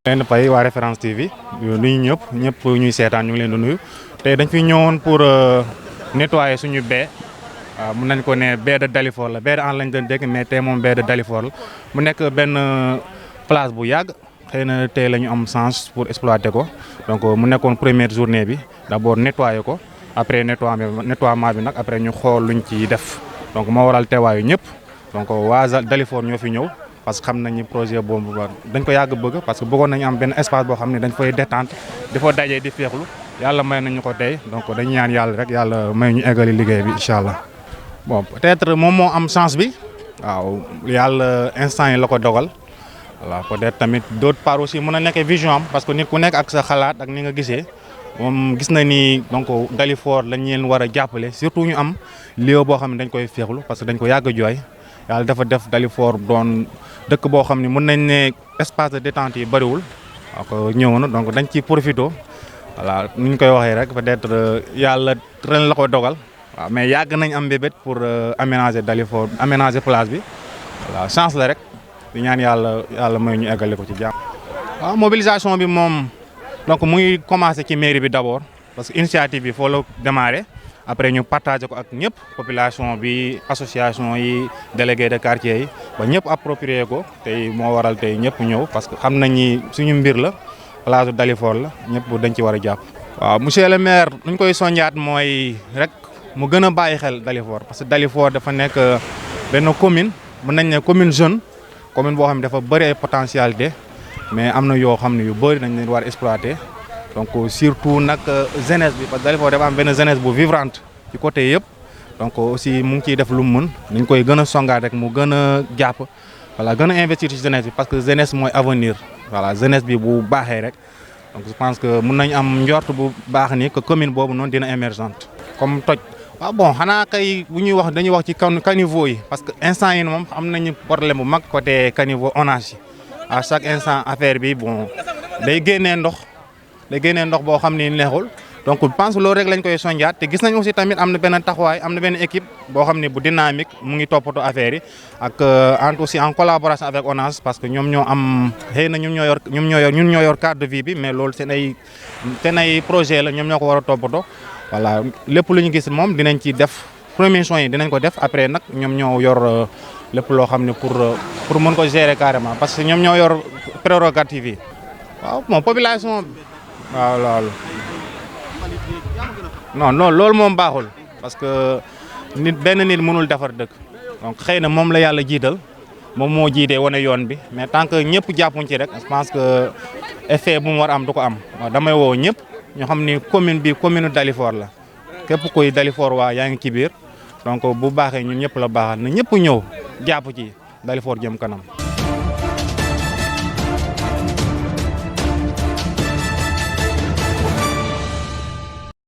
leen fay waa Référence TV nuyu ñëpp ñuy seetaan ñu ngi leen di nuyu tey dañ fi ñëwoon pour nettoyer suñu baie mun nañ ko ne baie de Dalifort la baie de Hann lañ doon dégg mais tey moom baie de Dalifort la mu nekk benn place bu yàgg xëy na tey la ñu am chance pour exploiter ko donc mu nekkoon première journée bi d'abord nettoyer ko après nettoiement bi nag après ñu xool luñ ci def donc moo waral teewaayu ñëpp donc waa Dalifort ñoo fi ñëw. parce que xam nañu projet boobu dañ ko yàgg bëgg parce que bëggoon nañu am benn espace boo xam ne dañ fay détente di fa dajee di féexlu yàlla may nañu ko tey donc dañu ñaan yàlla rek yàlla may ñu eggali liggéey bi incha allah. bon peut-être moom moo am chance bi waaw yàlla instant yi la ko dogal voilà peut-être tamit d'autre part aussi mën na nekkee vision am parce que nit ku nekk ak sa xalaat ak ni nga gisee moom gis na ni donc Dalifort lañ leen war a jàppale surtout ñu am lieu boo xam ne dañ koy féexlu parce que dañ ko yàgg a jooy yàlla dafa def Dalifort doon. dëkk boo xam ne mën nañ ne espace de détente yi bëriwul waaw ñëw na donc dañ ciy profité voilà ni ñu koy waxee rek peut-être yàlla ren la ko dogal waaw mais yàgg nañ am mbébét pour aménager Dalifort aménager place bi voilà chance la rek di ñaan yàlla may ñu eggale ko ci jàmm. waaw mobilisation bi moom donc mu ngi commencé ci mairie bi d'abord parce que initiative bi foo la démarré après ñu partagé ko ak ñëpp population bi association yi délégué de quartier yi ba ñëpp approprié ko tey moo waral tey ñëpp ñëw parce que xam nañ ni suñu mbir la place Dalifort la ñëpp dañ ci war a jàpp. waaw monsieur le maire luñ koy soññaat mooy rek mu gën a bàyyi xel Dalifort parce que Dalifort dafa nekk benn commune mën nañ ne commune jeune commune boo xam ne dafa bëri ay potentialité mais am na yoo xam ne yu bëri nañ leen war a exploiter. donc surtout nag jeunesse bi parce que Dalifort dafa am benn jeunesse bu vivante ci côté yëpp donc aussi mu ngi ciy def lu mu mën dañ koy gën a songaat rek mu gën a jàpp voilà gën a investir ci jeunesse bi parce que jeunesse mooy avenir voilà jeunesse bi bu baaxee rek donc je pense que mun nañ am njort bu baax ni que commune boobu noonu dina émergente comme toj. waaw bon xanaa kay bu ñuy wax dañuy wax ci caniveau yi parce que instant yi moom am nañu problème bu mag côté caniveau ONAS yi à chaque instant affaire bi bon day génnee ndox. da génnee ndox boo xam ni neexul donc je pense loolu rek lañ koy sonjaat te gis nañ aussi tamit am na benn taxawaay am na benn équipe boo xam ne bu dynamique mu ngi toppatoo affaire yi ak aussi en collaboration avec ONAS parce que ñoom ñoo am xëy na ñun ñoo yor cadre de vie bi mais loolu seen ay projet la ñoom ñoo ko war a toppatoo voilà lépp lu ñu gis moom dinañ ci def premiers soins yi dinañ ko def après nag ñoom ñoo yor lépp loo xam ne pour mën ko gérer carrément parce que ñoom ñoo yor prérogative yi waaw bon population. waaw loolu non loolu moom baaxul parce que benn nit mënul defar dëkk donc xëy na moom la yàlla jiital moom moo jiitee wane yoon bi mais tant que ñëpp jàppuñ ci rek je pense que effet bu mu war am du ko am waaw damay woo ñëpp ñu xam ni commune bi commune Dalifort la képp kuy Dalifort waa yaa ngi ci biir donc bu baaxee ñun ñëpp la baaxal na ñëpp ñëw jàpp ci Dalifort jëm kanam.